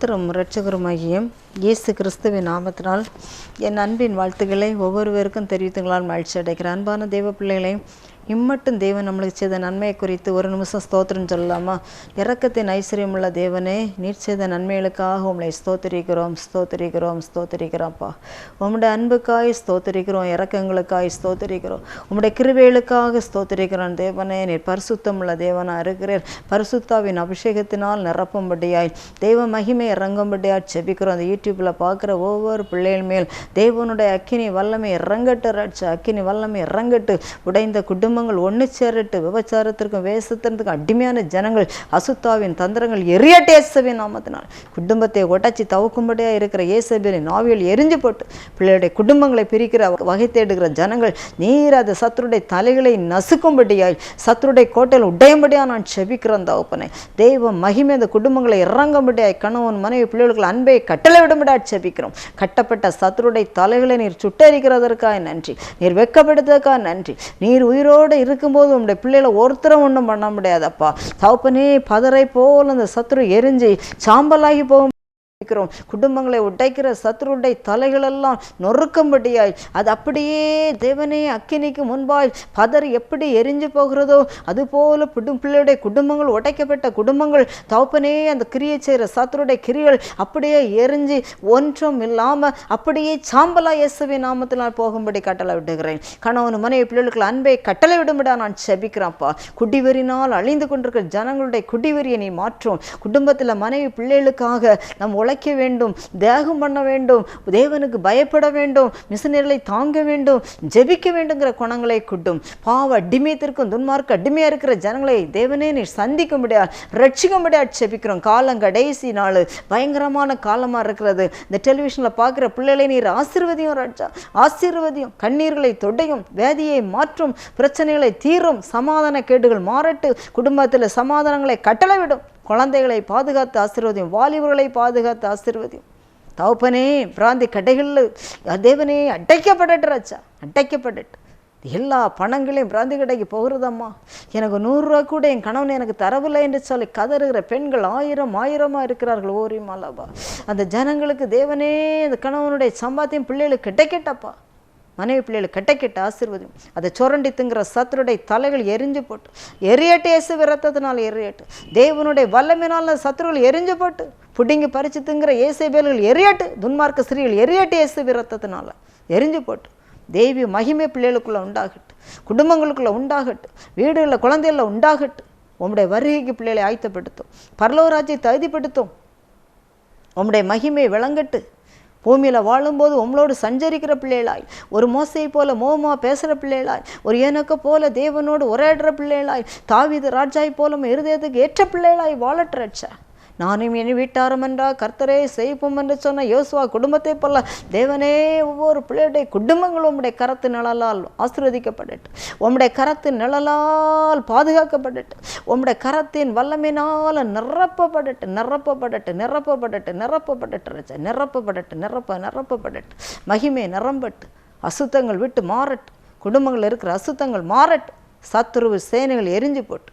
கர்த்தரும் இரட்சகருமாகிய இயேசு கிறிஸ்துவின் நாமத்தினால் என் அன்பின் வாழ்த்துக்களை ஒவ்வொருவருக்கும் தெரிவித்துங்களால் மகிழ்ச்சி அடைகிற அன்பான தேவ பிள்ளைகளை இம்மட்டும் தேவன் நம்மளுக்கு செய்த நன்மையை குறித்து ஒரு நிமிஷம் ஸ்தோத்திரம் சொல்லலாமா? இரக்கத்தின் ஐஸ்வர்யமுள்ள தேவனே, நீர் செய்த நன்மைகளுக்காக உங்களை ஸ்தோத்திரிக்கிறோம் ஸ்தோத்திரிக்கிறோம் ஸ்தோத்திரிக்கிறோம்ப்பா. உம்முடைய அன்புக்காய் ஸ்தோத்திரிக்கிறோம், இரக்கங்களுக்காய் ஸ்தோத்திரிக்கிறோம், உம்முடைய கிருபைகளுக்காக ஸ்தோத்திரிக்கிறோம். தேவனே, நீர் பரிசுத்தமுள்ள தேவனாக இருக்கிறீர். பரிசுத்தாவின் அபிஷேகத்தினால் நிரப்பும்படியாய் தெய்வ மகிமை இறங்கும்படியாய் செபிக்கிறோம். அந்த யூடியூப்பில் பார்க்குற ஒவ்வொரு பிள்ளைகள் மேல் தேவனுடைய அக்கினி வல்லமை இறங்கட்டு ராட்சா, அக்கினி வல்லமை இறங்கட்டு. உடைந்த குடும்பங்கள் ஒன்று சேரட்டு. விபச்சாரத்திற்கும் வேசத்திற்கும் அடிமையான ஜனங்கள் அசுத்தாவின் தந்திரங்கள் எரியட்டு இயேசுவின் நாமத்தினால். குடும்பத்தை ஒட்டச்சி தவுக்கும்படியா இருக்கிற இயேசுவின் ஆவியில் எரிஞ்சு போட்டு பிள்ளையுடைய குடும்பங்களை பிரிக்கிற வகை தேடுகிற ஜனங்கள் நீர் அது சத்துருடைய தலைகளை நசுக்கும்படியாய் சத்துருடைய கோட்டையில் உடையும்படியா நான் செபிக்கிறேன் தகப்பனே. தெய்வ மகிமை அந்த குடும்பங்களை இறங்கும்படியாய் கணவன் மனைவி பிள்ளைகளுக்கு அன்பை கட்டளை விடும்படியா செபிக்கிறோம். கட்டப்பட்ட சத்துருடைய தலைகளை நீர் சுட்டரிக்கிறதற்காக நன்றி, நீர் வெட்கப்படுத்துவதற்காக நன்றி. நீர் உயிரோடு இருக்கும்போது உங்களுடைய பிள்ளைகளை ஒருத்தரும் ஒன்றும் பண்ண முடியாதப்பா தகப்பனே. பதரை போல் அந்த சத்துரு எரிஞ்சு சாம்பலாகி போகும். குடும்பங்களை உடைக்கிற சத்துருடைய தலைகளெல்லாம் நொறுக்கும்படியாய் அது அப்படியே தேவனே அக்கினிக்கு முன்பாய் பதர் எப்படி எரிஞ்சு போகிறதோ அதுபோல பிள்ளையுடைய குடும்பங்கள், உடைக்கப்பட்ட குடும்பங்கள் தகப்பனே, அந்த கிரியை செய்கிற சத்துருடைய கிரிகள் அப்படியே எரிஞ்சு ஒன்றும் இல்லாமல் அப்படியே சாம்பலா இயேசுவின் நாமத்தினால் போகும்படி கட்டளை விடுகிறேன். கணவன் மனைவி பிள்ளைகளுக்கு அன்பை கட்டளை விடும்படியா நான் செபிக்கிறேன்ப்பா. குடிவெறினால் அழிந்து கொண்டிருக்கிற ஜனங்களுடைய குடிவெறியை நீ மாற்றும். குடும்பத்தில் மனைவி பிள்ளைகளுக்காக நம் உழைக்க வேண்டும், தியாகம் பண்ண வேண்டும், தேவனுக்கு பயப்பட வேண்டும், மிஷனரிகளை தாங்க வேண்டும், ஜெபிக்க வேண்டுங்கிற குணங்களை கொட்டும். பாவ அடிமையத்திற்கும் துன்மார்க்க அடிமையா இருக்கிற ஜனங்களை தேவனே நீர் சந்திக்கும்படியா ரட்சிக்கும்படியா ஜெபிக்கிறோம். காலம் கடைசி நாள், பயங்கரமான காலமா இருக்கிறது. இந்த டெலிவிஷன்ல பார்க்குற பிள்ளைகளை நீர் ஆசீர்வதியும் ராஜா, ஆசீர்வதியும். கண்ணீர்களை தொடையும், வேதியை மாற்றும், பிரச்சனைகளை தீரும், சமாதான கேடுகள் மாறட்டு, குடும்பத்தில் சமாதானங்களை கட்டளை விடும். குழந்தைகளை பாதுகாத்து ஆசீர்வதியும், வாலிபர்களை பாதுகாத்து ஆசீர்வதியும் தகப்பனே. பிராந்தி கடைகளில் தேவனே அடைக்கப்படட்டு ராஜா, அடைக்கப்படட்டு. எல்லா பணங்களையும் பிராந்தி கடைக்கு போகிறதம்மா. எனக்கு 100 ரூபா கூட என் கணவன் எனக்கு தரவில்லை என்று சொல்லி கதறுகிற பெண்கள் ஆயிரமா இருக்கிறார்கள். ஓரி மாலாபா. அந்த ஜனங்களுக்கு தேவனே அந்த கணவனுடைய சம்பாத்தியம் பிள்ளைகளுக்கு கிடைக்கட்டப்பா. மனைவி பிள்ளைகளுக்கு கெட்ட ஆசீர்வதியும். அதை சுரண்டி திங்கிற சத்துருடைய தலைகள் எரிஞ்சு போட்டு எரியட்டு, இயேசு ரத்தத்தினால் எரியட்டு. தேவனுடைய வல்லமையினால் சத்துருகள் எரிஞ்சு போட்டு புடிங்கி பறித்து திங்கிற இயேசேபேல்கள் எரியட்டு, துன்மார்க்க ஸ்திரீகள் எரியட்டு, இயேசு ரத்தத்தினால எரிஞ்சு போட்டு. தேவி மகிமை பிள்ளைகளுக்குள்ள உண்டாகட்டு, குடும்பங்களுக்குள்ள உண்டாகட்டு, வீடுகளில் குழந்தைகளில் உண்டாகட்டு. உம்முடைய வருகைக்கு பிள்ளைகளை ஆயத்தப்படுத்தும், பரலோகராஜ்யத்தை தகுதிப்படுத்தும். உம்முடைய மகிமை விளங்கட்டு. பூமியில் வாழும்போது உங்களோடு சஞ்சரிக்கிற பிள்ளைகளாய், ஒரு மோசையை போல மோமா பேசுகிற பிள்ளைகளாய், ஒரு ஏனக்க போல தேவனோடு உரையாடுற பிள்ளைகளாய், தாவீது ராஜாய் போல இருதயத்துக்கு ஏற்ற பிள்ளைகளாய் வாழற்றச்சா. நானும் என் வீட்டாரம் என்றா கர்த்தரே செய்வோம் என்று சொன்ன யோசுவா குடும்பத்தை போல தேவனே ஒவ்வொரு பிள்ளையுடைய குடும்பங்களும் உம்முடைய கரத்து நிழலால் ஆசீர்வதிக்கப்படட்டு, உம்முடைய கரத்து நிழலால் பாதுகாக்கப்படட்டு, உம்முடைய கரத்தின் வல்லமையினால் நிரப்பப்படட்டு நிரப்பப்படட்டு நிரப்பப்படட்டு நிரப்பப்படட்டு ராஜா, நிரப்பப்படட்டு நிரப்பப்படட்டு. மகிமை நிரம்பட்டு, அசுத்தங்கள் விட்டு மாறட்டு, குடும்பங்கள் இருக்கிற அசுத்தங்கள் மாறட்டு, சத்துருவு சேனைகள் எரிஞ்சு போட்டு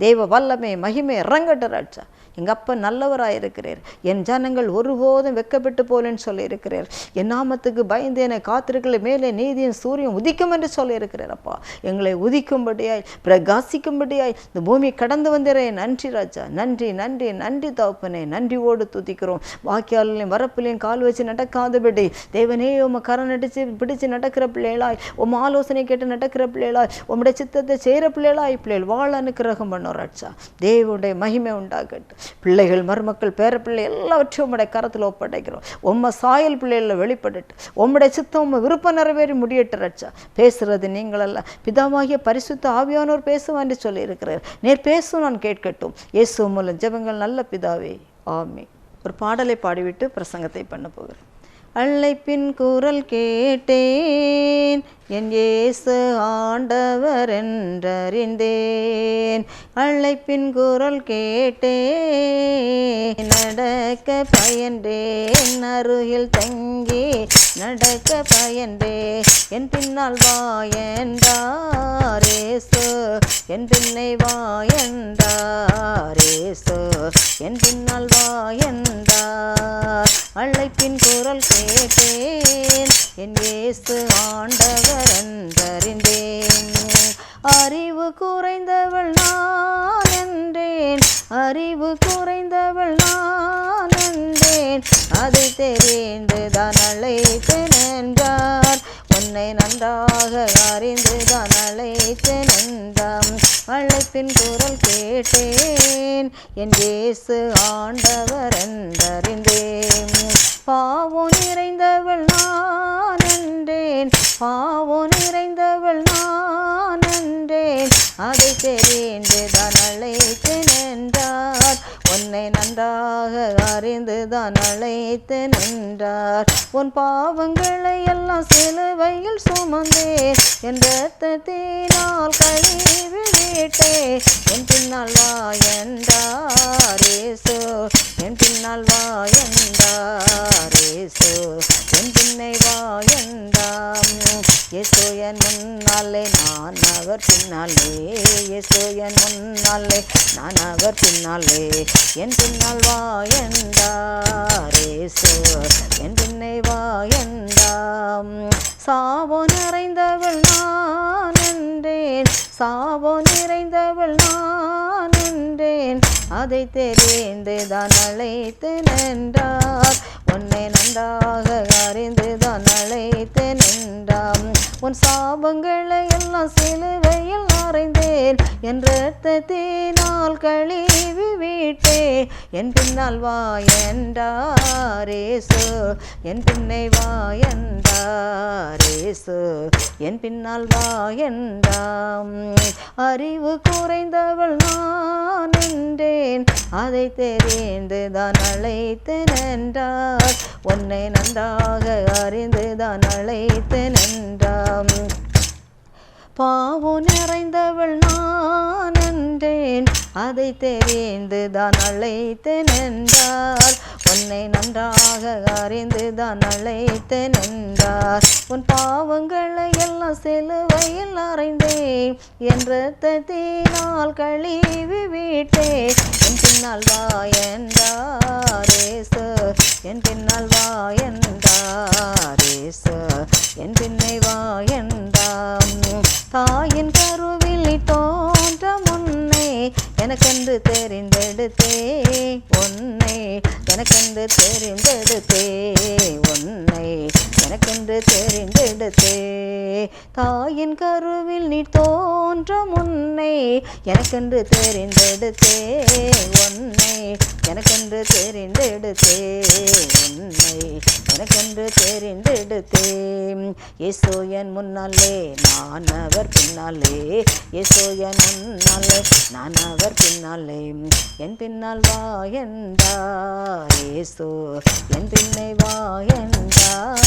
தெய்வ வல்லமை மகிமை இறங்கட்டு ராஜா. எங்கள் அப்பா நல்லவராக இருக்கிறார். என் ஜனங்கள் ஒருபோதும் வெக்கப்பட்டு போலேன்னு சொல்லியிருக்கிறார். என் நாமத்துக்கு பயந்து என்னை காத்திருக்கிற மேலே நீதியின் சூரியன் உதிக்கும் என்று சொல்லியிருக்கிறார். அப்பா, எங்களை உதிக்கும்படியாய் பிரகாசிக்கும்படியாய் இந்த பூமி கடந்து வந்தேன். நன்றி ராஜா, நன்றி நன்றி நன்றி தகப்பனே. நன்றியோடு துதிக்கிறோம். வாக்கியாலையும் வரப்பிலையும் கால் வச்சு நடக்காதபடி தேவனே உம்மை கரம் நடிச்சு பிடிச்சு நடக்கிற பிள்ளைகளாய், உம் ஆலோசனை கேட்டு நடக்கிற பிள்ளைகளாய், உம்முடைய சித்தத்தை செய்கிற பிள்ளைகளாய் பிள்ளைகள் வாழ அனுக்கிரகம் பண்ணோம் ராஜா. தேவனுடைய மகிமை உண்டாகட்டு. பிள்ளைகள், மருமக்கள், பேரப்பிள்ளை எல்லாவற்றையும் உம்முடைய கரத்தில் ஒப்படைக்கிறோம். உம்ம சாயல் பிள்ளைகளில் வெளிப்படட்டு, உம்முடைய சித்தம் உம்ம விருப்பம் நிறைவேறி முடியட்டு ராஜா. பேசுறது நீங்கள் அல்ல, பிதாவாகிய பரிசுத்த ஆவியானோர் பேசுவான் என்று சொல்லி இருக்கிறார். நேர் பேசும், நான் கேட்கட்டும். இயேசு மூலம் ஜெபங்கள் நல்ல பிதாவே, ஆமென். ஒரு பாடலை பாடிவிட்டு பிரசங்கத்தை பண்ண போகிறேன். அழைப்பின் குரல் கேட்டேன், என் இயேசு ஆண்டவர் என்றறிந்தேன். அழைப்பின் குரல் கேட்டேன், நடக்க பயன்றேன், அருகில் தங்கி நடக்க பயன்றேன். என் பின்னால் வாயன்றார் இயேசு, என் பின்னை வாயன்றார் இயேசு, என் பின்னால் வாயன்றார். அழைப்பின் குரல் கேட்டேன், என் இயேசு ஆண்டவர் என்றறிந்தேன். அறிவு குறைந்தவள் நான் என்றேன், அறிவு குறைந்தவள் நான் என்றேன், அதை தெரிந்துதான் அழைத்தேன் என்றார். உன்னை நன்றாக அறிந்துதான் அழைத்தேன் என்றாம். அழைப்பின் குரல் கேட்டேன், என் இயேசு ஆண்டவர் என்றறிந்தேன். பாவம் நிறைந்தவள் நான் என்றேன், பாவம் நிறைந்தவள் நான் என்றேன், அதை தெரிந்துதான் அழைத்தேன் என்றார். உன்னை நன்றாக அறிந்துதான் அழைத்தேன் என்றார். உன் பாவங்களை எல்லாம் சிலுவையில் சுமந்தேன், என் இரத்தத்தினால் கழுவி விட்டேன். என் பின்னால் வா என்றார் இயேசு, என் பின்னால் வா என்றார் இயேசு, என் பின்னை வா என்றாம். இயேசு என் முன்னாலே நான் அவர் பின்னாலே, இயேசு என் முன்னாலே நான் அவர் பின்னாலே, என் பின்னால் வா என்றார் இயேசு, என் பின்னை வா என்றாம். சாவோ நிறைந்தவள் நான் என்றேன், சாவோ நிறைந்தவள் நான் என்றேன், அதை தெரிந்துதான் அழைத்தேன் என்றார். உன்னை நன்றாக அறிந்துதான் அழைத்தேன் என்றாம். உன் சாபங்களை எல்லாம் சிலுவையில் அறைந்தேன், என் இரத்தத்தினால் கழுவி விட்டேன். என் பின்னால் வா என்றார் இயேசு, என் பின்னை வா என்றார் இயேசு, என் பின்னால் வா என்றாம். அறிவு குறைந்தவள் நான் என்றேன், அதை தெரிந்துதான் அழைத்தேன் என்றார். உன்னை நன்றாக அறிந்துதான் அழைத்தேன் என்றாம். பாவம் நிறைந்தவள் நான் என்றேன், அதை தெரிந்துதான் அழைத்தேன் என்றார். உன்னை நன்றாக அறிந்துதான் அழைத்தேன் என்றார். உன் பாவங்களை எல்லாம் சிலுவையில் அறைந்தேன், என் இரத்தத்தினால் கழுவி விட்டேன். என் பின்னால் வா என்றார் இயேசு, என் பின்னால் வா என்றார் இயேசு, என் பின்னை வா என்றாம். தாயின் கருவில் தோன்ற முன்னே எனக்கென்று தெரிந்தெடுத்தே உன்னை, எனக்கென்று தெரிந்தெடுத்தே உன்னை, எனக்கென்று தெரிந்தெடுத்தே. தாயின் கருவில் நீ தோன்ற முன்னே எனக்கென்று தெரிந்தெடுத்தே உன்னை, எனக்கென்று தெரிந்தெடுத்தே உன்னை, எனக்கென்று தெரிந்தெடுத்தே. இயேசு என் முன்னாலே நான் அவர் பின்னாலே, இயேசு என் முன்னாலே நான் அவர் பின்னாலே, என் பின்னால் வா என்றார் இயேசு, என் பின்னை வா என்றார்.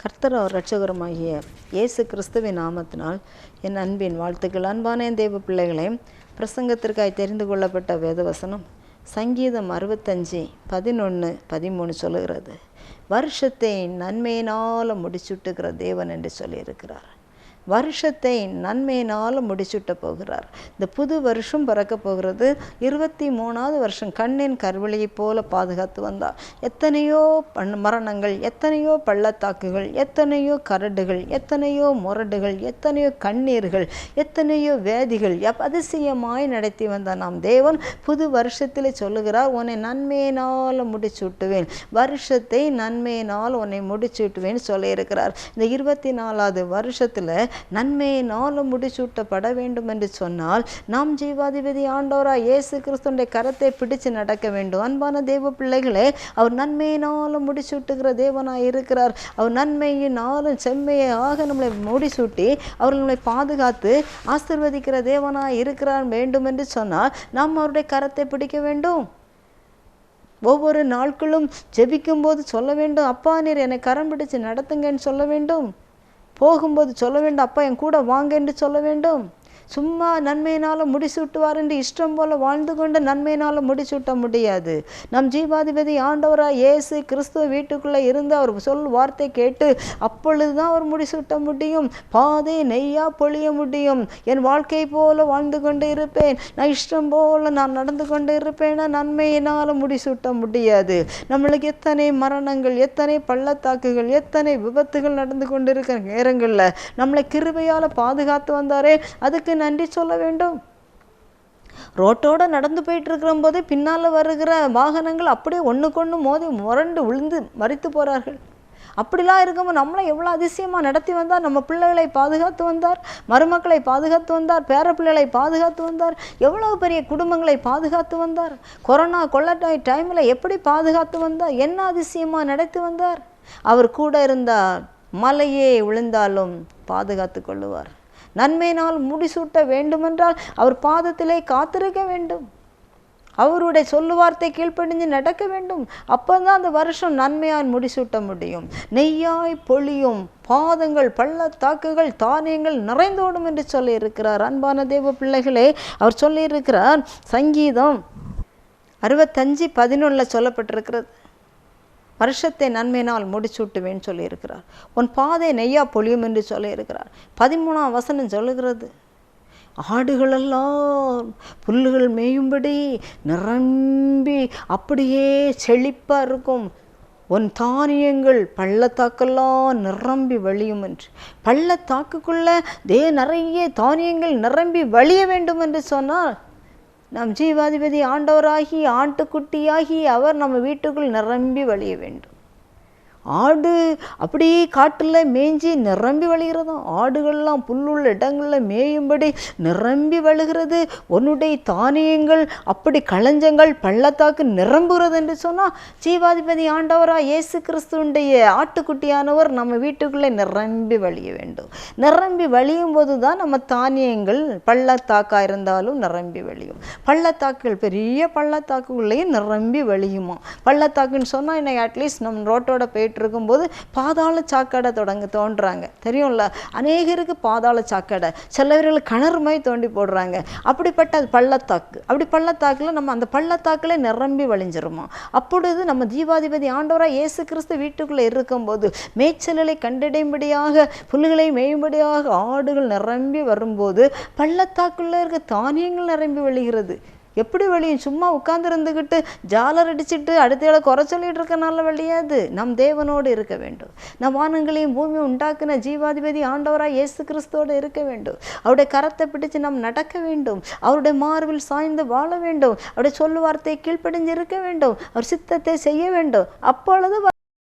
கர்த்தர் அவர் இரட்சகருமாகிய இயேசு கிறிஸ்துவின் நாமத்தினால் என் அன்பின் வாழ்த்துக்கள். அன்பான என் தேவ பிள்ளைகளே, பிரசங்கத்திற்காய் தெரிந்து கொள்ளப்பட்ட வேதவசனம் சங்கீதம் 65:11-13 சொல்லுகிறது. வருஷத்தை நன்மையினால் முடிச்சுட்டுகிற தேவன் என்று சொல்லியிருக்கிறார். வருஷத்தை நன்மையினால் முடிச்சுட்ட போகிறார். இந்த புது வருஷம் பிறக்க போகிறது. 23வது வருஷம் கண்ணின் கருவழியைப் போல பாதுகாத்து வந்தார். எத்தனையோ மரணங்கள், எத்தனையோ பள்ளத்தாக்குகள், எத்தனையோ கரடுகள், எத்தனையோ முரடுகள், எத்தனையோ கண்ணீர்கள், எத்தனையோ வேதிகள் அதிசயமாய் நடத்தி வந்தார் நாம் தேவன். புது வருஷத்தில் சொல்லுகிறார், உன்னை நன்மையினால் முடிச்சுட்டுவேன், வருஷத்தை நன்மையினால் உன்னை முடிச்சுட்டுவேன் சொல்லியிருக்கிறார். இந்த 24வது வருஷத்தில் நன்மையினால் முடிசூட்டப்பட வேண்டும் என்று சொன்னால் நாம் ஜீவாதிபதி ஆண்டவராய் இயேசு கிறிஸ்துவின் கரத்தை பிடிச்சு நடக்க வேண்டும். அன்பான தேவ பிள்ளைகளே, அவர் நன்மையினால் முடிசூட்டுகிற தேவனாய் இருக்கிறார். அவர் நன்மையினாலும் செம்மையாக நம்மளை முடிசூட்டி அவர் நம்மளை பாதுகாத்து ஆசீர்வதிக்கிற தேவனாய் இருக்கிறார் வேண்டும் என்று சொன்னால் நாம் அவருடைய கரத்தை பிடிக்க வேண்டும். ஒவ்வொரு நாட்களும் ஜெபிக்கும் போது சொல்ல வேண்டும், அப்பா நீர் என்னை கரம் பிடிச்சு நடத்துங்கன்னு சொல்ல வேண்டும். போகும்போது சொல்ல வேண்டும், அப்பா என் கூட வாங்க என்று சொல்ல வேண்டும். சும்மா நன்மையினால் முடிசூட்டுவார் என்று இஷ்டம் போல் வாழ்ந்து கொண்டு நன்மையினால் முடிசூட்ட முடியாது. நம் ஜீவாதிபதி ஆண்டவராக இயேசு கிறிஸ்துவ வீட்டுக்குள்ளே இருந்து அவர் சொல் வார்த்தை கேட்டு அப்பொழுது தான் அவர் முடிசூட்ட முடியும். பாதை நெய்யா பொழிய முடியும். என் வாழ்க்கை போல வாழ்ந்து கொண்டு இருப்பேன், நான் இஷ்டம் போல நான் நடந்து கொண்டு இருப்பேன்னா நன்மையினால் முடிசூட்ட முடியாது. நம்மளுக்கு எத்தனை மரணங்கள், எத்தனை பள்ளத்தாக்குகள், எத்தனை விபத்துகள் நடந்து கொண்டிருக்கிற நேரங்களில் நம்மளை கிருபையால் பாதுகாத்து வந்தாரே, அதுக்கு நன்றி சொல்ல வேண்டும். ரோட்டோடு நடந்து போயிட்டு இருக்கிற போதே பின்னால் வருகிற வாகனங்கள் அப்படியே ஒன்றுக்கொன்று மோதி முரண்டு விழுந்து மறித்து போகிறார்கள். அப்படிலாம் இருக்கும்போது நம்மளை எவ்வளோ அதிசயமாக நடத்தி வந்தார். நம்ம பிள்ளைகளை பாதுகாத்து வந்தார், மருமக்களை பாதுகாத்து வந்தார், பேர பிள்ளைகளை பாதுகாத்து வந்தார், எவ்வளோ பெரிய குடும்பங்களை பாதுகாத்து வந்தார். கொரோனா கொள்ளை டைமில் எப்படி பாதுகாத்து வந்தார், என்ன அதிசயமாக நடத்தி வந்தார். அவர் கூட இருந்தார், மலையே விழுந்தாலும் பாதுகாத்து கொள்ளுவார். நன்மையினால் முடிசூட்ட வேண்டுமென்றால் அவர் பாதத்திலே காத்திருக்க வேண்டும். அவருடைய சொல்லுவார்த்தை கீழ்ப்படிஞ்சு நடக்க வேண்டும். அப்போ தான் அந்த வருஷம் நன்மையால் முடிசூட்ட முடியும். நெய்யாய் பொழியும் பாதங்கள், பள்ளத்தாக்குகள், தானியங்கள் நிறைந்தோடும் என்று சொல்லியிருக்கிறார். அன்பான தேவ பிள்ளைகளே, அவர் சொல்லியிருக்கிறார். சங்கீதம் 65:11 சொல்லப்பட்டிருக்கிறது, வருஷத்தை நன்மையினால் முடிசூட்டுவேன்னு சொல்லியிருக்கிறார். உன் பாதை நெய்யா பொழியும் என்று சொல்லியிருக்கிறார். 13ஆம் வசனம் சொல்லுகிறது, ஆடுகளெல்லாம் புல்லுகள் மேயும்படி நிரம்பி அப்படியே செழிப்பாக இருக்கும். உன் தானியங்கள் பள்ளத்தாக்கெல்லாம் நிரம்பி வழியும் என்று. பள்ளத்தாக்குக்குள்ளே நிறைய தானியங்கள் நிரம்பி வழிய வேண்டும் என்று சொன்னால் நம் ஜீவாதிபதி ஆண்டவராகி ஆட்டுக்குட்டியாகி அவர் நம்ம வீட்டுக்குள் நிரம்பி வழிய வேண்டும். ஆடு அப்படியே காட்டில் மேய்ஞ்சி நிரம்பி வழிகிறதும், ஆடுகள்லாம் புல்லுள்ள இடங்களில் மேயும்படி நிரம்பி வழுகிறது. உன்னுடைய தானியங்கள் அப்படி களஞ்சங்கள் பள்ளத்தாக்கு நிரம்புகிறது என்று சொன்னால் ஜீவாதிபதி ஆண்டவராக இயேசு கிறிஸ்துவுடைய ஆட்டுக்குட்டியானவர் நம்ம வீட்டுக்குள்ளே நிரம்பி வழிய வேண்டும். நிரம்பி வழியும் போது தான் நம்ம தானியங்கள் பள்ளத்தாக்காக இருந்தாலும் நிரம்பி வழியும். பள்ளத்தாக்குகள் பெரிய பள்ளத்தாக்குள்ளேயும் நிரம்பி வழியுமா. பள்ளத்தாக்குன்னு சொன்னால் இன்னைக்கு அட்லீஸ்ட் நம்ம ரோட்டோட போயிட்டு இருக்கும்போது பாதாள சாக்கடை தோன்றாங்க, தெரியும்ல. அநேகருக்கு பாதாள சாக்கடை, சிலவர்கள் கிணறுமாய் தோண்டி போடுறாங்க. அப்படிப்பட்ட பள்ளத்தாக்கு, அப்படி பள்ளத்தாக்குல நம்ம அந்த பள்ளத்தாக்குல நிரம்பி வழிஞ்சிருமா. அப்பொழுது நம்ம ஜீவாதிபதி ஆண்டவராக இயேசு கிறிஸ்து வீட்டுக்குள்ளே இருக்கும்போது மேய்ச்சல்களை கண்டடையும்படியாக புல்லுகளை மேயும்படியாக ஆடுகள் நிரம்பி வரும்போது பள்ளத்தாக்குள்ள இருக்க தானியங்கள் நிரம்பி வழிகிறது. எப்படி வழியும்? சும்மா உட்கார்ந்துருந்துக்கிட்டு ஜாலர் அடிச்சுட்டு அடுத்த குறை சொல்லிட்டு இருக்கனால வழியாது. நம் தேவனோடு இருக்க வேண்டும். நம் வானங்களையும் பூமியும் உண்டாக்குன ஜீவாதிபதி ஆண்டவராக இயேசு கிறிஸ்தோடு இருக்க வேண்டும். அவருடைய கரத்தை பிடிச்சு நாம் நடக்க வேண்டும். அவருடைய மார்பில் சாய்ந்து வாழ வேண்டும். அவருடைய சொல்லு வார்த்தையை கீழ்ப்படிஞ்சு இருக்க வேண்டும். அவர் சித்தத்தை செய்ய வேண்டும். அப்பொழுது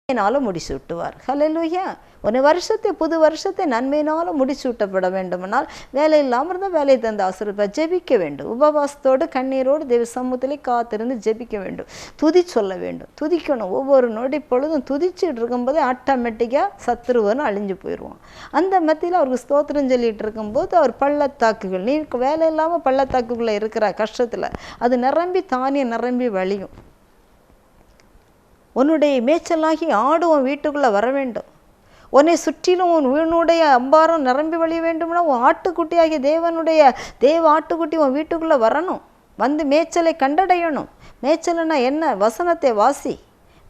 நன்மையினாலும் முடிசூட்டுவார். ஹல்லேலூயா. ஒரு வருஷத்தை, புது வருஷத்தை நன்மையினாலும் முடிசூட்டப்பட வேண்டுமானால் வேலை இல்லாமல் இருந்தால் வேலையை தந்து ஆசீர்வதிப்பார். ஜெபிக்க வேண்டும். உபவாசத்தோடு கண்ணீரோடு தேவ சமூகத்திலே காத்திருந்து ஜெபிக்க வேண்டும். துதி சொல்ல வேண்டும். துதிக்கணும். ஒவ்வொரு நொடி பொழுதும் துதிச்சுட்டு இருக்கும்போது ஆட்டோமேட்டிக்காக சத்துருவன்னு அழிஞ்சு போயிடுவான். அந்த மத்தியில் அவருக்கு ஸ்தோத்திரம் சொல்லிட்டு இருக்கும்போது அவர் பள்ளத்தாக்குகள், நீ வேலை இல்லாமல் பள்ளத்தாக்குக்குள்ளே இருக்கிற கஷ்டத்தில் அது நிரம்பி தானியம் நிரம்பி வழியும். உன்னுடைய மேய்ச்சலாகி ஆடு உன் வீட்டுக்குள்ளே வர வேண்டும். உன்னை சுற்றிலும் உன் உன்னுடைய அம்பாரம் நிரம்பி வழிய வேண்டும்னா உன் ஆட்டுக்குட்டியாகிய தேவ ஆட்டுக்குட்டி உன் வீட்டுக்குள்ளே வரணும். வந்து மேய்ச்சலை கண்டடையணும். மேய்ச்சல்னா என்ன? வசனத்தை வாசி,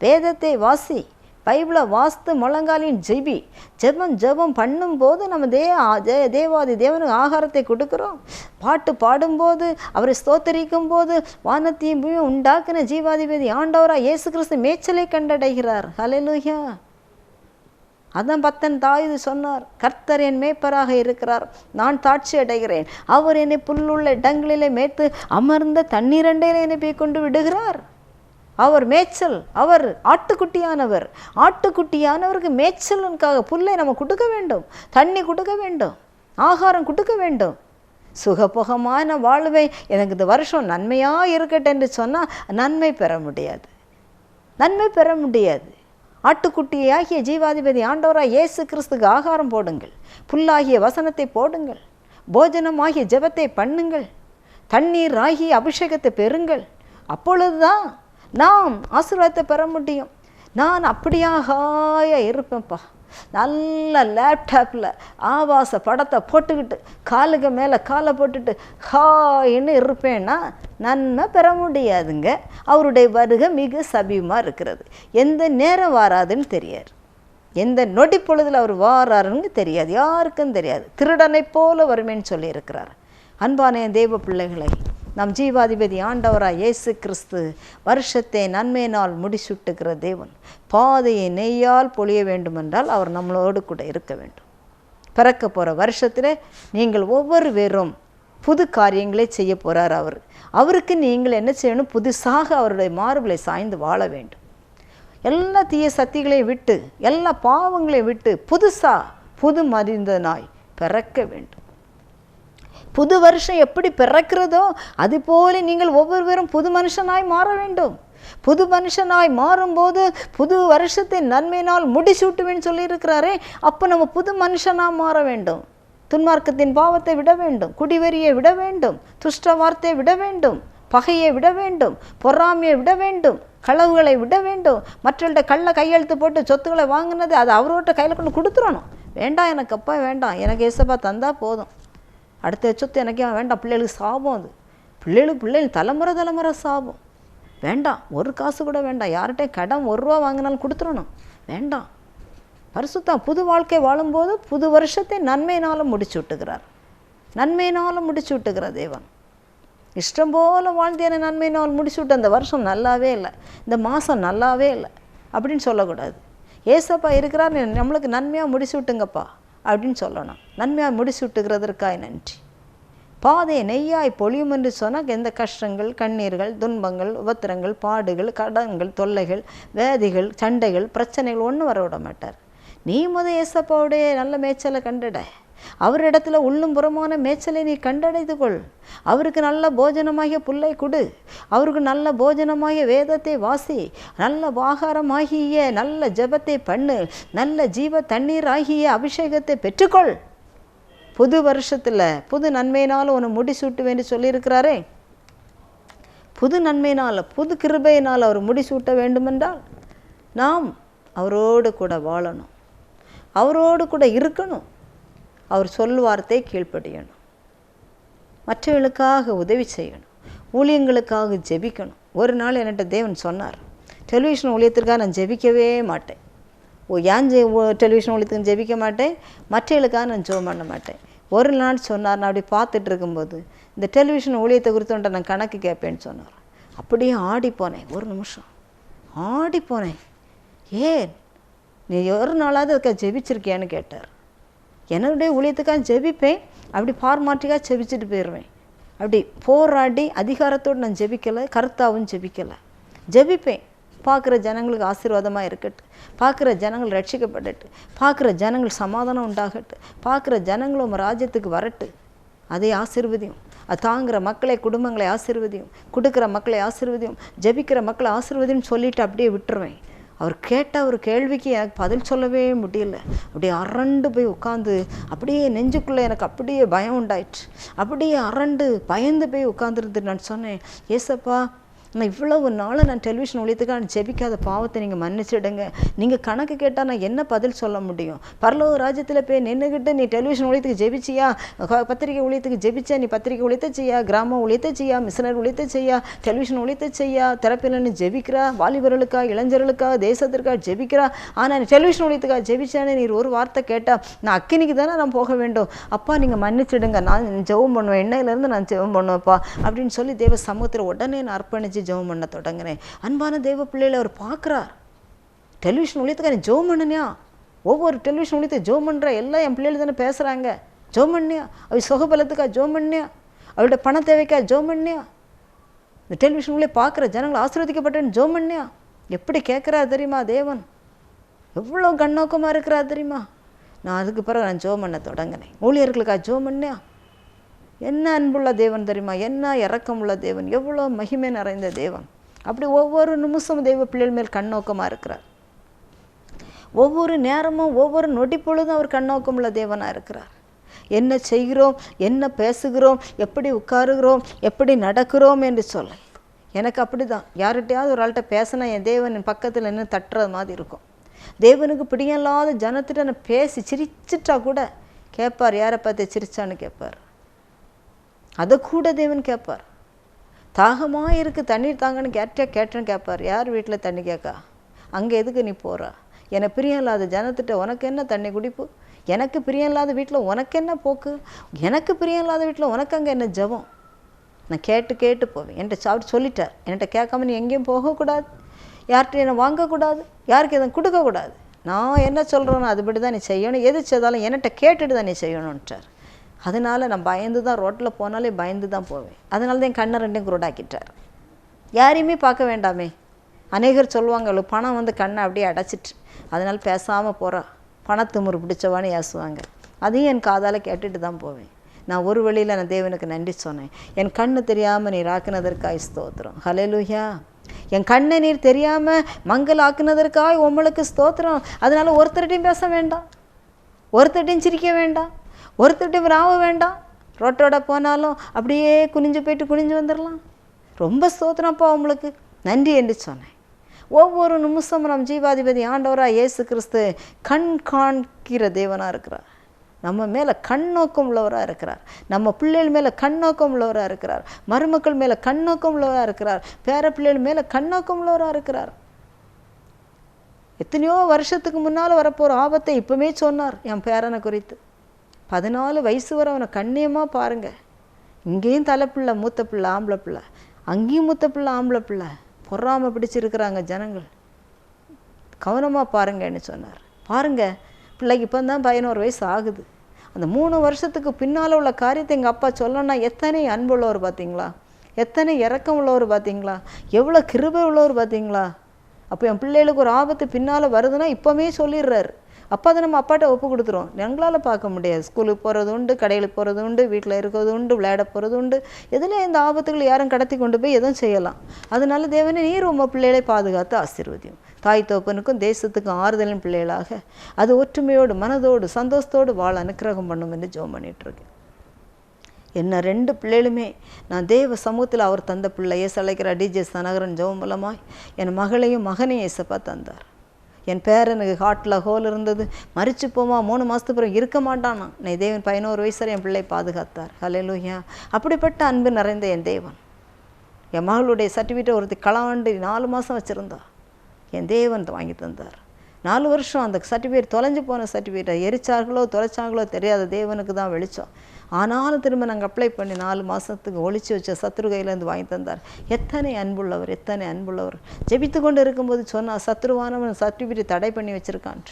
வேதத்தை வாசி, பைபிளை வாஸ்து முழங்காலின் ஜெபம் பண்ணும்போது நம்ம தேவாதி தேவனுக்கு ஆகாரத்தை கொடுக்குறோம். பாட்டு பாடும்போது, அவரை ஸ்தோத்தரிக்கும் போது வானத்தையும் பூமியும் உண்டாக்குன ஜீவாதிபதி ஆண்டவராக இயேசு கிறிஸ்து மேய்ச்சலை கண்டடைகிறார். ஹல்லேலூயா. அதான் பக்தன் தாவீது சொன்னார், கர்த்தர் என் மேய்ப்பராக இருக்கிறார், நான் தாட்சி அடைகிறேன். அவர் என்னை புல்லுள்ள இடங்களிலே மேய்த்து அமர்ந்த தண்ணீரண்டையிலே என்னை போய் கொண்டு விடுகிறார். அவர் மேய்ச்சல், அவர் ஆட்டுக்குட்டியானவர். ஆட்டுக்குட்டியானவருக்கு மேய்ச்சலுக்காக புல்லை நம்ம கொடுக்க வேண்டும், தண்ணி கொடுக்க வேண்டும், ஆகாரம் கொடுக்க வேண்டும். சுகபோகமான வாழ்வை எனக்கு இந்த வருஷம் நன்மையாக இருக்கட்டும் என்று சொன்னால் நன்மை பெற முடியாது. நன்மை பெற முடியாது. ஆட்டுக்குட்டியாகிய ஜீவாதிபதி ஆண்டவராக இயேசு கிறிஸ்துக்கு ஆகாரம் போடுங்கள், புல்லாகிய வசனத்தை போடுங்கள், போஜனமாகிய ஜெபத்தை பண்ணுங்கள், தண்ணீர் ஆகிய அபிஷேகத்தை பெறுங்கள். அப்பொழுதுதான் நாம் ஆசீர்வாதத்தை பெற முடியும். நான் அப்படியாக இருப்பேன்ப்பா, நல்ல லேப்டாப்பில் ஆபாச படத்தை போட்டுக்கிட்டு காலுக்கு மேலே காலை போட்டுட்டு ஹாயின்னு இருப்பேன்னா நன்மை பெற முடியாதுங்க. அவருடைய வருகை மிக சமீபமாக இருக்கிறது. எந்த நேரம் வாராதுன்னு தெரியாது, எந்த நொடி பொழுதில் அவர் வாராருன்னு தெரியாது, யாருக்கும் தெரியாது. திருடனை போல வருமேன்னு சொல்லியிருக்கிறார். அன்பான தேவ பிள்ளைகளை, நம் ஜீவாதிபதி ஆண்டவராக இயேசு கிறிஸ்து வருஷத்தை நன்மையினால் முடிசூட்டுகிற தேவன். பாதையை நெய்யால் பொழிய வேண்டுமென்றால் அவர் நம்மளோடு கூட இருக்க வேண்டும். பிறக்க போகிற வருஷத்தில் நீங்கள் ஒவ்வொரு பேரும் புது காரியங்களை செய்ய போகிறார். அவருக்கு நீங்கள் என்ன செய்யணும்? புதுசாக அவருடைய மார்பலை சாய்ந்து வாழ வேண்டும். எல்லா தீய சக்திகளையும் விட்டு, எல்லா பாவங்களையும் விட்டு புதுசாக புது மனிதனாய் பிறக்க வேண்டும். புது வருஷம் எப்படி பிறக்கிறதோ அதுபோல நீங்கள் ஒவ்வொருவரும் புது மனுஷனாய் மாற வேண்டும். புது மனுஷனாய் மாறும்போது புது வருஷத்தை நன்மையினால் முடிசூட்டுவேன்னு சொல்லியிருக்கிறாரே, அப்போ நம்ம புது மனுஷனாக மாற வேண்டும். துன்மார்க்கத்தின் பாவத்தை விட வேண்டும், குடிவெறியை விட வேண்டும், துஷ்ட வார்த்தையை விட வேண்டும், பகையை விட வேண்டும், பொறாமையை விட வேண்டும், களவுகளை விட வேண்டும். மற்றவர்கள்ட்ட கள்ள கையெழுத்து போட்டு சொத்துக்களை வாங்கினது அது அவரோட கையில் கொண்டு கொடுத்துடணும். வேண்டாம், எனக்கு அப்பா வேண்டாம், எனக்கு ஏசப்பா தந்தால் போதும், அடுத்த சொத்து எனக்கே வேண்டாம். பிள்ளைகளுக்கு சாபம், அது பிள்ளைகள் தலைமுறை சாபம். வேண்டாம், ஒரு காசு கூட வேண்டாம், யார்கிட்டையும் கடன் 1 ரூபா வாங்கினாலும் கொடுத்துடணும். வேண்டாம். பரிசுத்தம் புது வாழ்க்கை வாழும்போது புது வருஷத்தை நன்மையினாலும் முடிச்சு விட்டுக்கிறார். நன்மையினாலும் முடிச்சு விட்டுக்கிற தேவன். இஷ்டம் போல் வாழ்ந்தேன நன்மையினால் முடிச்சு விட்டு அந்த வருஷம் நல்லாவே இல்லை, இந்த மாதம் நல்லாவே இல்லை அப்படின்னு சொல்லக்கூடாது. ஏசப்பா இருக்கிறார், நம்மளுக்கு நன்மையாக முடிச்சு விட்டுங்கப்பா அப்படின்னு சொல்லணும். நன்மையாக முடிச்சு விட்டுக்கிறதற்காக நன்றி. பாதையை நெய்யாய் பொழியும் என்று சொன்னால் எந்த கஷ்டங்கள், கண்ணீர்கள், துன்பங்கள், உபத்திரங்கள், பாடுகள், கடன்கள், தொல்லைகள், வேதிகள், சண்டைகள், பிரச்சனைகள் ஒன்றும் வர விட மாட்டார். நீ ஏசப்பாவுடைய நல்ல மேய்ச்சலை கண்டுட, அவரிடத்துல உள்ளும் புறமான மேய்ச்சலை நீ கண்டடைந்து கொள். அவருக்கு நல்ல போஜனமாகிய புல்லை கொடு, அவருக்கு நல்ல போஜனமாகிய வேதத்தை வாசி, நல்ல ஆகாரமாகிய நல்ல ஜெபத்தை பண்ணு, நல்ல ஜீவ தண்ணீர் ஆகிய அபிஷேகத்தை பெற்றுக்கொள். புது வருஷத்தில் புது நன்மையினால் உன்னை முடிசூட்டுவேன்னு சொல்லியிருக்கிறாரே, புது நன்மையினால் புது கிருபையினால் அவர் முடிசூட்ட வேண்டுமென்றால் நாம் அவரோடு கூட வாழணும், அவரோடு கூட இருக்கணும், அவர் சொல்வார்த்தை கீழ்ப்படியணும், மற்றவர்களுக்காக உதவி செய்யணும், ஊழியங்களுக்காக ஜெபிக்கணும். ஒரு நாள் என்கிட்ட தேவன் சொன்னார், டெலிவிஷன் ஊழியத்திற்காக நான் ஜெபிக்கவே மாட்டேன். ஏன் டெலிவிஷன் ஊழியத்துக்கு ஜெபிக்க மாட்டேன், மற்றவர்களுக்காக நான் ஜெபம் பண்ண மாட்டேன். ஒரு நாள் சொன்னார், நான் அப்படி பார்த்துட்டு இருக்கும்போது இந்த டெலிவிஷன் ஊழியத்தை குறித்து நான் கணக்கு கேட்பேன்னு சொன்னார். அப்படியே ஆடி போனேன், ஒரு நிமிஷம் ஆடி போனேன். ஏன் நீ ஒரு நாளாவது அதுக்காக ஜெபிச்சிருக்கியான்னு கேட்டார். என்னுடைய ஊழியத்துக்காக ஜெபிப்பேன், அப்படி ஃபார்மாட்டிக்காக ஜெபிச்சுட்டு போயிடுவேன். அப்படி போராடி அதிகாரத்தோடு நான் ஜெபிக்கலை, கருத்தாவும் ஜெபிக்கலை. ஜெபிப்பேன், பார்க்குற ஜனங்களுக்கு ஆசீர்வாதமாக இருக்கட்டு, பார்க்குற ஜனங்கள் ரட்சிக்கப்படட்டு, பார்க்குற ஜனங்கள் சமாதானம் உண்டாகட்டு, பார்க்குற ஜனங்களும் ராஜ்யத்துக்கு வரட்டு, அதை ஆசீர்வதியும். அது தாங்குகிற மக்களை, குடும்பங்களை ஆசீர்வதியும், கொடுக்குற மக்களை ஆசீர்வதியும், ஜெபிக்கிற மக்களை ஆசீர்வதியும் சொல்லிவிட்டு அப்படியே விட்டுருவேன். அவர் கேட்ட ஒரு கேள்விக்கு எனக்கு பதில் சொல்லவே முடியல. அப்படியே அரண்டு போய் உட்காந்து, அப்படியே நெஞ்சுக்குள்ளே எனக்கு அப்படியே பயம் உண்டாயிற்று. அப்படியே அரண்டு பயந்து போய் உட்காந்துருந்து நான் சொன்னேன், ஏசப்பா, நான் இவ்வளவு நாள் நான் டெலிவிஷன் ஊழியத்துக்காக நான் ஜெபிக்காத பாவத்தை நீங்கள் மன்னிச்சிடுங்க. நீங்கள் கணக்கு கேட்டால் நான் என்ன பதில் சொல்ல முடியும்? பரலோக ராஜ்யத்தில் போய் நின்றுக்கிட்டு நீ டெலிவிஷன் ஊழியத்துக்கு ஜெபிச்சியா, பத்திரிகை ஊழியத்துக்கு ஜெபிச்சா, நீ பத்திரிகை ஊழியத்தை செய்யா, கிராம ஊழியத்தை செய்யா, மிஷனரி ஊழியத்தை செய்யா, டெலிவிஷன் ஊழியத்தை செய்யா, திறப்பில் நீ ஜெபிக்கிறா, வாலிபர்களுக்காக, இளைஞர்களுக்காக, தேசத்திற்காக ஜெபிக்கிறா. ஆனால் நீ டெலிவிஷன் ஊழியத்துக்காக ஜெபிச்சானே நீர் ஒரு வார்த்தை கேட்டால் நான் அக்கினிக்கு தானே நான் போக வேண்டும். அப்பா நீங்கள் மன்னிச்சிடுங்க, நான் ஜெபம் பண்ணுவேன், எண்ணெயிலேருந்து நான் ஜெபம் பண்ணுவேன்ப்பா அப்படின்னு சொல்லி தேவ சமூகத்தில் உடனே நான் அர்ப்பணிச்சு ஜெபம் பண்ண தொடங்கினேன். அன்பான தேவ பிள்ளைகளை அவர் பார்க்குறார். டெலிவிஷன் ஊழியத்துக்கு நீ ஜெபம் பண்ணியா? ஒவ்வொரு டெலிவிஷன் ஊழியத்தை ஜெபம் பண்ணுற எல்லாம் என் பிள்ளைகள் தானே பேசுகிறாங்க. ஜெபம் பண்ணியா? அவள் சுகபலத்துக்காக ஜெபம் பண்ணியா? அவளுடைய பண தேவைக்காக ஜெபம் பண்ணியா? இந்த டெலிவிஷன் ஊழியை பார்க்குற ஜனங்கள் ஆசீர்வதிக்கப்பட்டேன்னு ஜெபம் பண்ணியா? எப்படி கேட்குறாரு தெரியுமா தேவன்? எவ்வளோ கண்ணோக்கமாக இருக்கிறார் தெரியுமா? நான் அதுக்கு பிறகு நான் ஜெபம் பண்ண தொடங்கினேன். ஊழியர்களுக்காக ஜெபம் பண்ணியா? என்ன அன்புள்ள தேவன் தெரியுமா? என்ன இரக்கமுள்ள தேவன், எவ்வளோ மகிமை நிறைந்த தேவன். அப்படி ஒவ்வொரு நிமிஷமும் தெய்வ பிள்ளைகள் மேல் கண்ணோக்கமாக இருக்கிறார். ஒவ்வொரு நேரமும் ஒவ்வொரு நொடி பொழுதும் அவர் கண்ணோக்கமுள்ள தேவனாக இருக்கிறார். என்ன செய்கிறோம், என்ன பேசுகிறோம், எப்படி உட்காருகிறோம், எப்படி நடக்கிறோம் என்று சொல்ல எனக்கு அப்படி தான். யார்கிட்டையாவது ஒரு ஆள்கிட்ட பேசினா என் தேவன் என் பக்கத்தில் என்ன தட்டுறது மாதிரி இருக்கும். தேவனுக்கு பிடியில்லாத ஜனத்திட்ட நான் பேசி சிரிச்சிட்டா கூட கேட்பார், யாரை பார்த்து சிரிச்சான்னு கேட்பார். அதை கூட தேவன் கேட்பார். தாகமாக இருக்குது தண்ணீர் தாங்கன்னு கேட்டேன்னு கேட்பார். யார் வீட்டில் தண்ணி கேட்கா? அங்கே எதுக்கு நீ போகிறா? எனக்கு பிரியம் இல்லாத ஜனத்திட்ட உனக்கு என்ன தண்ணி குடிப்பு? எனக்கு பிரியம் இல்லாத வீட்டில் உனக்கு என்ன போக்கு? எனக்கு பிரியம் இல்லாத வீட்டில் உனக்கு அங்கே என்ன ஜெபம்? நான் கேட்டு போவேன். என்கிட்ட சாப்பிட்டு சொல்லிட்டார், என்கிட்ட கேட்காம நீ எங்கேயும் போகக்கூடாது, யார்கிட்ட என்னை வாங்கக்கூடாது, யாருக்கு எதுவும் கொடுக்கக்கூடாது. நான் என்ன சொல்கிறேனோ அதுபடி தான் நீ செய்யணும், எது செய்தாலும் என்கிட்ட கேட்டுட்டு தான் நீ செய்யணுன்ட்டார். அதனால் நான் பயந்து தான், ரோட்டில் போனாலே பயந்து தான் போவேன். அதனால தான் என் கண்ணை ரெண்டையும் குருடாக்கிட்டார். யாரையுமே பார்க்க வேண்டாமே. அநேகர் சொல்லுவாங்க, அவளுக்கு பணம் வந்து கண்ணை அப்படியே அடைச்சிட்டு அதனால் பேசாமல் போகிறா, பணத்துமுறு பிடிச்சவான்னு ஏசுவாங்க. அதையும் என் காதால் கேட்டுட்டு தான் போவேன். நான் ஒரு வழியில் நான் தேவனுக்கு நன்றி சொன்னேன். என் கண்ணு தெரியாமல் நீர் ஆக்குனதற்காய் ஸ்தோத்திரம். ஹல்லேலூயா. என் கண்ணை நீர் தெரியாமல் மங்கள் ஆக்குனதற்காய் உங்களுக்கு ஸ்தோத்திரம். அதனால் ஒருத்தர்கிட்டையும் பேச வேண்டாம், ஒருத்தர்கிட்டையும் சிரிக்க வேண்டாம், ஒருத்தர்கிட்டையும் ராவ வேண்டாம். ரோட்டோட போனாலும் அப்படியே குனிஞ்சு வந்துடலாம். ரொம்ப ஸ்தோத்திரம்ப்பா உங்களுக்கு நன்றி என்று சொன்னேன். ஒவ்வொரு நிமிஷமும் நம் ஜீவாதிபதி ஆண்டவராக இயேசு கிறிஸ்து கண் காண்கிற தேவனாக இருக்கிறார். நம்ம மேலே கண்ணோக்கம் உள்ளவராக இருக்கிறார். நம்ம பிள்ளைகள் மேலே கண்ணோக்கம் உள்ளவராக இருக்கிறார். மருமக்கள் மேலே கண்ணோக்கம் உள்ளவராக இருக்கிறார். பேர பிள்ளைகள் மேலே கண்ணோக்கம் உள்ளவராக இருக்கிறார். எத்தனையோ வருஷத்துக்கு முன்னால் வரப்போகிற ஆபத்தை இப்போவே சொன்னார் என் பேரனை குறித்து. 14 வயசு வரை அவனை கண்ணியமாக பாருங்கள். இங்கேயும் தலைப்பிள்ளை, மூத்த பிள்ளை, ஆம்பளை பிள்ளை, அங்கேயும் மூத்த பிள்ளை, ஆம்பளை பிள்ளை, பொறாமல் பிடிச்சிருக்கிறாங்க ஜனங்கள், கவனமாக பாருங்கன்னு சொன்னார். பாருங்கள், பிள்ளைக்கு இப்போ தான் 11 வயசு ஆகுது. அந்த 3 வருஷத்துக்கு பின்னால் உள்ள காரியத்தை எங்கள் அப்பா சொல்லணும்னா எத்தனை அன்புள்ளவர் பார்த்தீங்களா, எத்தனை இரக்கம் உள்ளவர் பார்த்தீங்களா, எவ்வளோ கிருபை உள்ளவர் பார்த்தீங்களா. அப்போ என் பிள்ளைகளுக்கு ஒரு ஆபத்து பின்னால் வருதுன்னா இப்போவே சொல்லிடுறாரு. அப்போ அதை நம்ம அப்பாட்ட ஒப்பு கொடுத்துருவோம். எங்களால் பார்க்க முடியாது. ஸ்கூலுக்கு போகிறது உண்டு, கடைகளுக்கு போகிறது உண்டு, வீட்டில் இருக்கிறது உண்டு, விளையாட போகிறது உண்டு. எதில் இந்த ஆபத்துகள் யாரும் கடத்தி கொண்டு போய் எதுவும் செய்யலாம். அதனால தேவனே நீர் உங்கள் பிள்ளைகளை பாதுகாத்து ஆசீர்வதியும். தாய் தோப்பனுக்கும் தேசத்துக்கும் ஆறுதலின் பிள்ளைகளாக அது ஒற்றுமையோடு மனதோடு சந்தோஷத்தோடு வாழ அனுக்கிரகம் பண்ணும் என்று ஜெபம் பண்ணிகிட்ருக்கேன். என்ன 2 பிள்ளைகளுமே நான் தேவ சமூகத்தில் அவர் தந்த பிள்ளையை சளைக்கிற டிஜே சனகரன் ஜெபம் மூலமாய் என் மகளையும் மகனையும் ஏசப்பா தந்தார். என் பேரனுக்கு ஹார்ட்டில் ஹோல் இருந்தது, மறிச்சு போமா 3 மாதத்துக்கு பிறகு இருக்க மாட்டானா. நான் தேவன் 11 வயசுல என் பிள்ளை பாதுகாத்தார். ஹல்லேலூயா. அப்படிப்பட்ட அன்பு நிறைந்த என் தேவன் என் மகளுடைய சர்டிஃபிகேட் ஒருத்தி களவாண்டு 4 மாதம் வச்சுருந்தா. என் தேவன் வாங்கி தந்தார். 4 வருஷம் அந்த சர்டிஃபிகேட் தொலைஞ்சு போன சர்டிஃபிகேட்டை எரிச்சார்களோ தொலைச்சாங்களோ தெரியாத தேவனுக்கு தான் வெளிச்சம். ஆனாலும் திரும்ப நாங்கள் அப்ளை பண்ணி 4 மாதத்துக்கு ஒழிச்சு வச்ச சத்ரு கையிலேருந்து வாங்கி தந்தார். எத்தனை அன்புள்ளவர், எத்தனை அன்புள்ளவர். ஜெபித்து கொண்டு இருக்கும்போது சொன்னால் சத்ருவானவன் சர்டிஃபிகேட் தடை பண்ணி வச்சுருக்கான்.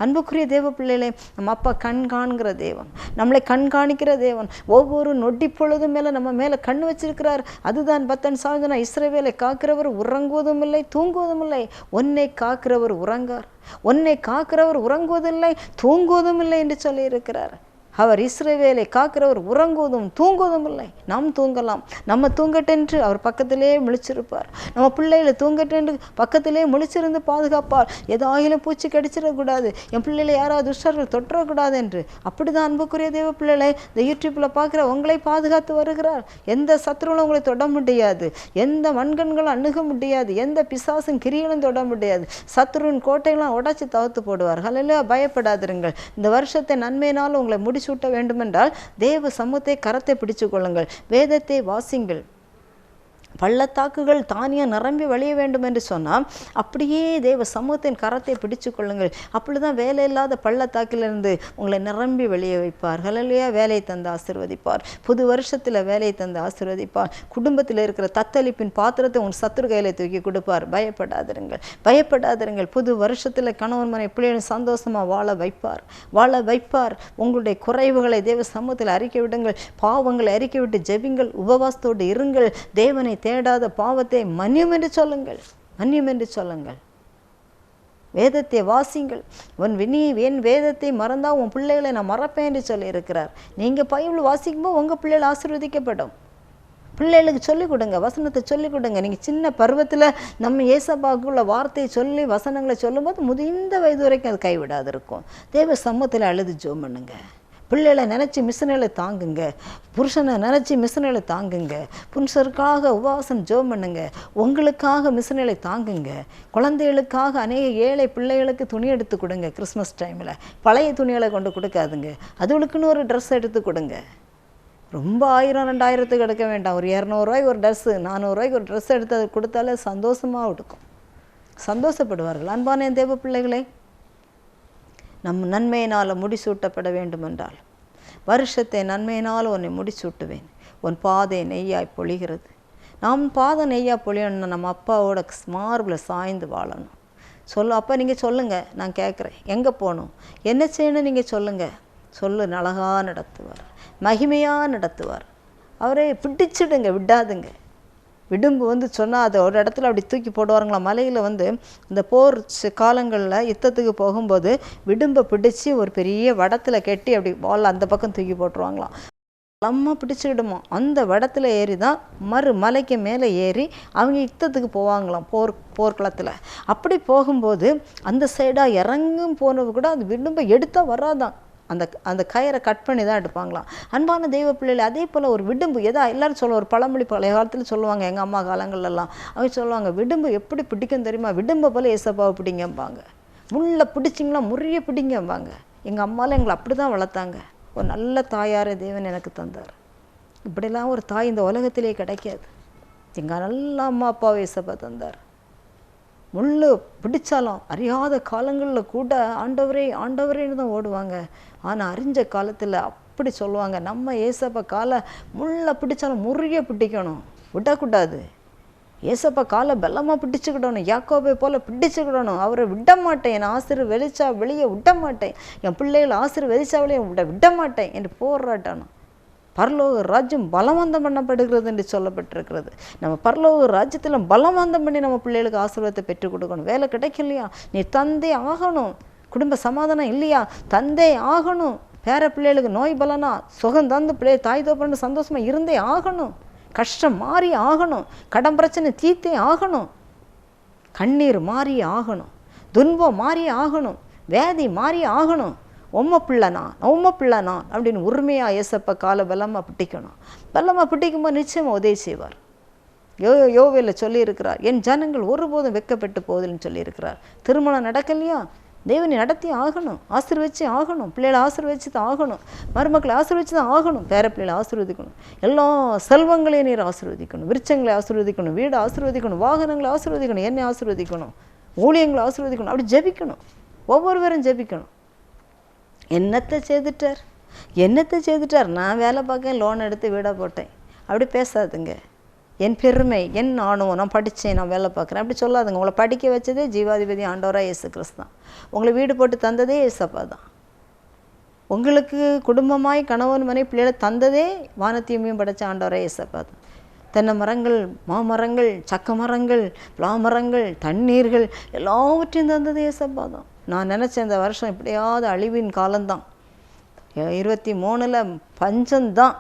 அன்புக்குரிய தேவ பிள்ளைகளே, நம்ம அப்பா கண்காண்கிற தேவன், நம்மளை கண்காணிக்கிற தேவன். ஒவ்வொரு நொடி பொழுதும் மேலே நம்ம மேலே கண் வச்சிருக்கிறார். அதுதான் பத்தன் சாதனா, இஸ்ரவேலை காக்கிறவர் உறங்குவதும் இல்லை தூங்குவதும் இல்லை. உன்னை காக்கிறவர் உறங்கார், உன்னை காக்கிறவர் உறங்குவதில்லை தூங்குவதும் இல்லை என்று சொல்லியிருக்கிறார். அவர் இஸ்ரவேலை காக்கிறவர் உறங்குவதும் தூங்குவதும் இல்லை. நாம் தூங்கலாம், நம்ம தூங்கட்டென்று அவர் பக்கத்திலே முழிச்சிருப்பார். நம்ம பிள்ளைகளை தூங்கட்டென்று பக்கத்திலே முழிச்சிருந்து பாதுகாப்பார். ஏதாயிலும் பூச்சி கடிச்சிடக்கூடாது, என் பிள்ளைகளை யாராவது துஷ்டர்கள் தொற்றக்கூடாது என்று. அப்படிதான் அன்புக்குரிய தேவ பிள்ளைகளை இந்த யூடியூப்பில் பார்க்குற உங்களை பாதுகாத்து வருகிறார். எந்த சத்துருவும் உங்களை தொட முடியாது, எந்த மண்கண்களும் அணுக முடியாது, எந்த பிசாசும் கிரிகளும் தொட முடியாது. சத்துருவின் கோட்டையெல்லாம் உடைச்சி தவிர்த்து போடுவார். ஹல்லேலூயா. பயப்படாதிருங்கள். இந்த வருஷத்தை நன்மையினால் உங்களை சூட்ட வேண்டுமென்றால் தேவ சமூகத்தை கரத்தை பிடிச்சு கொள்ளுங்கள், வேதத்தை வாசிங்கள். பள்ளத்தாக்குகள் தானியம் நிரம்பி வழிய வேண்டும் என்று சொன்னால் அப்படியே தேவ சமூகத்தின் கரத்தை பிடிச்சு கொள்ளுங்கள். அப்படி தான் வேலை இல்லாத பள்ளத்தாக்கிலிருந்து உங்களை நிரம்பி வெளியே வைப்பார். ஹல்லேலூயா. வேலையை தந்து ஆசீர்வதிப்பார். புது வருஷத்தில் வேலையை தந்து ஆசீர்வதிப்பார். குடும்பத்தில் இருக்கிற தத்தளிப்பின் பாத்திரத்தை உங்கள் சத்துரு கையில் தூக்கி கொடுப்பார். பயப்படாதிருங்கள், பயப்படாதிருங்கள். புது வருஷத்தில் கணவன் மனை பிள்ளைகளும் சந்தோஷமாக வாழ வைப்பார். உங்களுடைய குறைவுகளை தேவ சமூகத்தில் அறிக்கை விடுங்கள், பாவங்களை அறிக்கை விட்டு ஜெபிங்கள், உபவாசத்தோடு இருங்கள். தேவனை தேடாத பாவத்தை மன்னியும் என்று சொல்லுங்கள். வேதத்தை வாசிங்கள். என் வேதத்தை மறந்தா உன் பிள்ளைகளை நான் மறப்பேன் என்று சொல்லி இருக்கிறார். நீங்கள் பைபிள் வாசிக்கும்போது உங்கள் பிள்ளைகள் ஆசீர்வதிக்கப்படும். பிள்ளைகளுக்கு சொல்லிக் கொடுங்க, வசனத்தை சொல்லிக் கொடுங்க. நீங்கள் சின்ன பருவத்தில் நம்ம ஏசப்பாக்குள்ள வார்த்தையை சொல்லி வசனங்களை சொல்லும்போது முதிர்ந்த வயது வரைக்கும் அது கைவிடாது இருக்கும். தேவ சமூகத்தில் அழுது ஜெபம் பண்ணுங்க. பிள்ளைகளை நினச்சி மிஷினைகளை தாங்குங்க, புருஷனை நினச்சி மிஷினைகளை தாங்குங்க, புருஷருக்காக உபவாசம் ஜெபம் பண்ணுங்க, உங்களுக்காக மிஷினைகளை தாங்குங்க, குழந்தைகளுக்காக அநேக ஏழை பிள்ளைகளுக்கு துணி எடுத்து கொடுங்க. கிறிஸ்மஸ் டைமில் பழைய துணிகளை கொண்டு கொடுக்காதுங்க, அதுகளுக்குன்னு ஒரு ட்ரெஸ் எடுத்து கொடுங்க. ரொம்ப 1000-2000த்துக்கு எடுக்க வேண்டாம், ஒரு 200 ஒரு ட்ரெஸ்ஸு, 400 ஒரு ட்ரெஸ் எடுத்து அது கொடுத்தாலே சந்தோஷமாக கொடுக்கும், சந்தோஷப்படுவார்கள். அன்பான என் தேவ பிள்ளைகளே, நம் நன்மையினால் முடிசூட்டப்பட வேண்டுமென்றால் வருஷத்தை நன்மையினால் உன்னை முடிசூட்டுவேன், உன் பாதை நெய்யாய் பொழிகிறது. நாம் பாதை நெய்யாக பொழியணும்னா நம்ம அப்பாவோட மார்பில் சாய்ந்து வாழணும். அப்போ நீங்கள் சொல்லுங்கள், நான் கேட்குறேன், எங்கே போகணும், என்ன செய்யணும், நீங்கள் சொல்லுங்கள். அழகாக நடத்துவார், மகிமையாக நடத்துவார். அவரே பிடிச்சிடுங்க, விடாதுங்க. விடும்பு சொன்னால் அதை ஒரு இடத்துல அப்படி தூக்கி போடுவாருங்களாம். மலையில் இந்த போர் காலங்களில் யுத்தத்துக்கு போகும்போது விடும்பை பிடிச்சி ஒரு பெரிய வடத்தில் கட்டி அப்படி வால் அந்த பக்கம் தூக்கி போட்டுருவாங்களாம். பலமாக பிடிச்சிக்கிடுமா. அந்த வடத்தில் ஏறி தான் மலைக்கு மேலே ஏறி அவங்க யுத்தத்துக்கு போவாங்களாம் போர்க்களத்தில். அப்படி போகும்போது அந்த சைடாக இறங்கும் போனது கூட அந்த விடும்பை எடுத்தால் வராதான், அந்த கயிறை கட் பண்ணி தான் எடுப்பாங்களாம். அன்பான தெய்வ பிள்ளைகள், அதே போல் ஒரு விடும்பு எல்லோரும் சொல்லுவோம், ஒரு பழமொழி பழைய காலத்தில் சொல்லுவாங்க, எங்கள் அம்மா காலங்கள்லாம் அவங்க சொல்லுவாங்க, விடும்பு எப்படி பிடிக்கும் தெரியுமா, விடும்பை போல் ஏசப்பாவை பிடிங்கம்பாங்க, முள்ளை பிடிச்சிங்களா முறிய பிடிங்கம்பாங்க. எங்கள் அம்மாலாம் எங்களை அப்படி தான் வளர்த்தாங்க. ஒரு நல்ல தாயாரை தேவன் எனக்கு தந்தார். இப்படிலாம் ஒரு தாய் இந்த உலகத்திலே கிடைக்காது. எங்கள் நல்ல அம்மா அப்பாவை ஏசப்பா தந்தார். முள் பிடிச்சாலும் அறியாத காலங்களில் கூட ஆண்டவரே ஆண்டவரேன்னு தான் ஓடுவாங்க. ஆனால் அறிஞ்ச காலத்தில் அப்படி சொல்லுவாங்க, நம்ம ஏசப்பா காலை முள்ளை பிடிச்சாலும் முறிய பிடிக்கணும், விடக்கூடாது. ஏசப்பா காலை பலமாக பிடிச்சிக்கிடணும், யாக்கோபை போல் பிடிச்சிக்கிடணும். அவரை விட மாட்டேன், என் ஆசிரியர் வெளிச்சா வெளியே விட மாட்டேன், என் பிள்ளைகள் ஆசிரியர் வெளிச்சா வெளியே விட மாட்டேன் என்று போராட்டணும். பரலோக ராஜ்யம் பலவந்தம் பண்ணப்படுகிறது என்று சொல்லப்பட்டிருக்கிறது. நம்ம பரலோக ராஜ்யத்தில் பலவந்தம் பண்ணி நம்ம பிள்ளைகளுக்கு ஆசீர்வாதத்தை பெற்றுக் கொடுக்கணும். வேலை கிடைக்கலையா, நீ தந்தை ஆகணும். குடும்ப சமாதானம் இல்லையா, தந்தை ஆகணும். பேர பிள்ளைகளுக்கு நோய் பலனா சுகம் தந்து பிள்ளை தாய் தோப்பன்னு சந்தோஷமாக இருந்தே ஆகணும். கஷ்டம் மாறி ஆகணும், கடன் பிரச்சனை தீர்த்தே ஆகணும், கண்ணீர் மாறி ஆகணும், துன்பம் மாறி ஆகணும், வேதி மாறி ஆகணும். உம்ம பிள்ளைனா அப்படின்னு உரிமையாக ஏசப்பா காலை பலமாக பிடிக்கணும். பலமாக பிடிக்கும்போது நிச்சயமாக உதவி செய்வார். யோவேல சொல்லியிருக்கிறார், என் ஜனங்கள் ஒருபோதும் வெட்கப்பட்டு போதில்னு சொல்லியிருக்கிறார். திருமணம் நடக்கலையா, தேவனை நடத்தி ஆகணும், ஆசீர்வச்சு ஆகணும், பிள்ளைகளை ஆசீர்வச்சு தான் ஆகணும், மருமக்களை ஆசீர்வச்சு தான் ஆகணும், பேர பிள்ளைகளை ஆசீர்வதிக்கணும், எல்லா செல்வங்களையும் நீர் ஆசீர்வதிக்கணும், விருட்சங்களை ஆசீர்வதிக்கணும், வீடை ஆசீர்வதிக்கணும், வாகனங்களை ஆசீர்வதிக்கணும், என்னை ஆசீர்வதிக்கணும், ஊழியங்களை ஆசீர்வதிக்கணும். அப்படி ஜெபிக்கணும், ஒவ்வொருவரும் ஜெபிக்கணும். என்னத்தை செய்துட்டார், நான் வேலை பார்க்கேன், லோன் எடுத்து வீடாக போட்டேன், அப்படி பேசாதுங்க. என் பெருமை, என் ஆணுவம், நான் படித்தேன், நான் வேலை பார்க்குறேன், அப்படி சொல்லாதுங்க. உங்களை படிக்க வச்சதே ஜீவாதிபதி ஆண்டவராக இயேசு கிறிஸ்து தான். உங்களை வீடு போட்டு தந்ததே ஏசப்பா தான். உங்களுக்கு குடும்பமாய் கணவன் மனை பிள்ளைகளை தந்ததே வானத்தையும் படைச்ச ஆண்டவராக ஏசப்பா தான். தென்னை மரங்கள், மாமரங்கள், சக்க மரங்கள், பலாமரங்கள், தண்ணீர்கள் எல்லாவற்றையும் தந்தது ஏசப்பா தான். நான் நினச்சேன் இந்த வருஷம் எப்படியாவது அழிவின் காலம்தான், 23 பஞ்சம்தான்,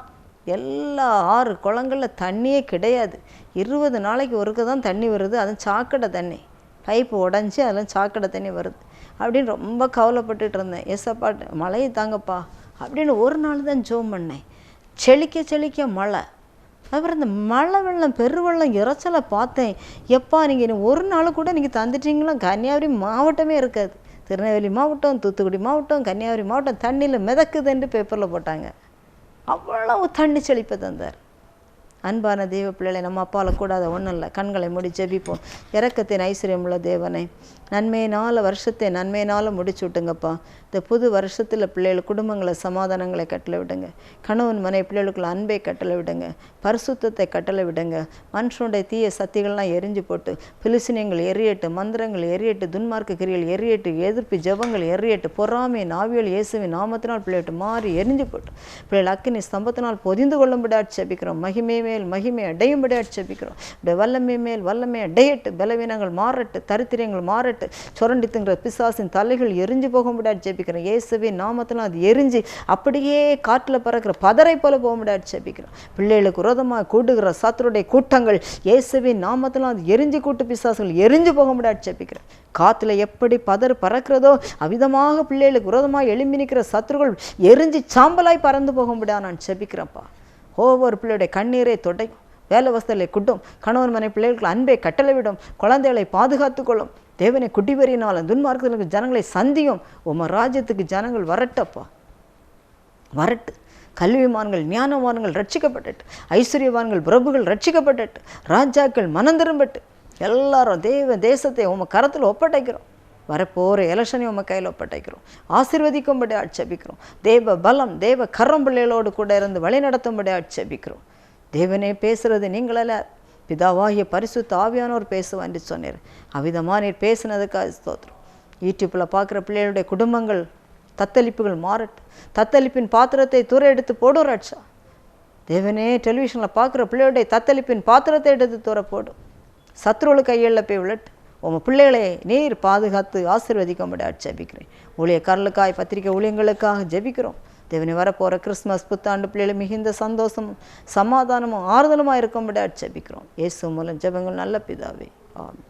எல்லா 6 குளங்களில் தண்ணியே கிடையாது, 20 நாளைக்கு ஒருக்க தான் தண்ணி வருது, அதுவும் சாக்கடை தண்ணி, பைப்பு உடஞ்சி அதெல்லாம் சாக்கடை தண்ணி வருது அப்படின்னு ரொம்ப கவலைப்பட்டுட்டு இருந்தேன். ஏசப்பா மழையை தாங்கப்பா அப்படின்னு ஒரு நாள் தான் ஜோம் பண்ணேன். செழிக்க மழை. அப்புறம் இந்த மழை வெள்ளம் பெருவெள்ளம் இறைச்சலை பார்த்தேன். எப்பா நீங்கள் ஒரு நாள் கூட நீங்கள் தந்துட்டீங்களா, கன்னியாகுமரி மாவட்டமே இருக்காது. திருநெல்வேலி மாவட்டம், தூத்துக்குடி மாவட்டம், கன்னியாகுமரி மாவட்டம் தண்ணியில் மிதக்குதுன்னு பேப்பரில் போட்டாங்க. அவ்வளவு தண்ணி செழிப்பை தந்தார். அன்பான தெய்வ பிள்ளைகளை, நம்ம அப்பாவில் கூடாத ஒன்றும் இல்லை. கண்களை மூடி ஜெபிப்போம். இரக்கத்தின் ஐஸ்வர்யமுள்ள தேவனை, வருஷத்தை நன்மையினால் முடிச்சு விட்டுங்கப்பா. இந்த புது வருஷத்தில் பிள்ளைகள் குடும்பங்களை சமாதானங்களை கட்டளை விடுங்க. கணவன் மனை பிள்ளைகளுக்குள்ள அன்பை கட்டளை விடுங்க, பரிசுத்தத்தை கட்டளை விடுங்க. மனுஷனுடைய தீய சக்திகள்லாம் எரிஞ்சு போட்டு, பிலிசினியங்கள் எரியட்டு, மந்திரங்கள் எரியட்டு, துன்மார்க்க கிரிகள் எரியட்டு, எதிர்ப்பு ஜபங்கள் எரியட்டு, பொறாமை நாவியல் இயேசுவின் நாமத்தினால் பிள்ளைகிட்டு மாறி எரிஞ்சு போட்டு பிள்ளைகள் அக்கினி ஸ்தம்பத்தினால் பொதிந்து கொள்ளும்படி செபிக்கிறோம். மகிமையுமே மேல் மகிமை அடையும்படி ஜெபிக்கிறோம். உடைய வல்லமை மேல் வல்லமை அடையட்டு, பலவீனங்கள் மாறட்டு, தரித்திரங்கள் மாறட்டு, சுரண்டித்துங்கிற பிசாசின் தலைகள் எரிஞ்சு போகும்படி ஜெபிக்கிறோம். இயேசுவின் நாமத்தில் அது எரிஞ்சு அப்படியே காற்றில் பறக்கிற பதரை போல போகும்படி ஜெபிக்கிறோம். பிள்ளைகளுக்கு விரோதமாக கூடுகிற சத்துருடைய கூட்டங்கள் இயேசுவின் நாமத்தில் அது எரிஞ்சு கூட்டு பிசாசுகள் எரிஞ்சு போகும்படி ஜெபிக்கிறோம். காற்றுல எப்படி பதர் பறக்கிறதோ அவ்விதமாக பிள்ளைகளுக்கு விரோதமாக எழும்பி நிற்கிற சத்துருகள் எரிஞ்சு சாம்பலாய் பறந்து போகும்படியா நான் செபிக்கிறேன்ப்பா. ஒவ்வொரு பிள்ளையுடைய கண்ணீரை தொடையும், வேலை வசதிகளை குட்டும், கணவன் மனை பிள்ளைகளுக்கு அன்பை கட்டளை விடும், குழந்தைகளை பாதுகாத்து கொள்ளும். தேவனை குட்டிவரியினாலும் துன்மார்க்கங்களுக்கு ஜனங்களை சந்தியும். உம ராஜ்யத்துக்கு ஜனங்கள் வரட்டப்பா, வரட்டு. கல்விமான்கள் ஞானவான்கள் ரட்சிக்கப்பட்டு, ஐஸ்வர்யவான்கள் பிரபுகள் ரட்சிக்கப்பட்டு, ராஜாக்கள் மனந்திரும்பட்டு, எல்லாரும் தேவ தேசத்தை உம கரத்தில் ஒப்படைக்கிறோம். வரப்போகிற எலெக்ஷனை உம கையில் ஒப்படைக்கிறோம். ஆசீர்வதிக்கும்படி ஆட்சேபிக்கிறோம். தேவ பலம் தேவ கரம் பிள்ளைகளோடு கூட இருந்து வழி நடத்தும்படி ஆட்சேபிக்கிறோம். தேவனே பேசுறது நீங்களல்ல, பிதாவாகிய பரிசுத்த ஆவியானோர் பேசுவா என்று சொன்னீர். அவ்விதமாக நீர் பேசினதுக்காக ஸ்தோத்திரம். யூடியூப்பில் பார்க்குற பிள்ளைகளுடைய குடும்பங்கள் தத்தளிப்புகள் மாறட்டு, தத்தளிப்பின் பாத்திரத்தை தூர எடுத்து போடும் ராட்சா. தேவனே டெலிவிஷனில் பார்க்குற பிள்ளைகளுடைய தத்தளிப்பின் பாத்திரத்தை எடுத்து தூர போடும். சத்ருவுக்கு கையில் போய் விழட்டு. உங்கள் பிள்ளைகளை நீர் பாதுகாத்து ஆசீர்வதிக்கும்படி ஜெபிக்கிறேன். ஊழியக்காரர்களுக்காய் பத்திரிகை ஊழியங்களுக்காக ஜெபிக்கிறோம். தேவனை வரப்போகிற கிறிஸ்மஸ் புத்தாண்டு பிள்ளைகள் மிகுந்த சந்தோஷமும் சமாதானமும் ஆறுதலுமாக இருக்கும்படி ஜெபிக்கிறோம். இயேசு மூலம் ஜெபங்கள் நல்ல பிதாவே, ஆமென்.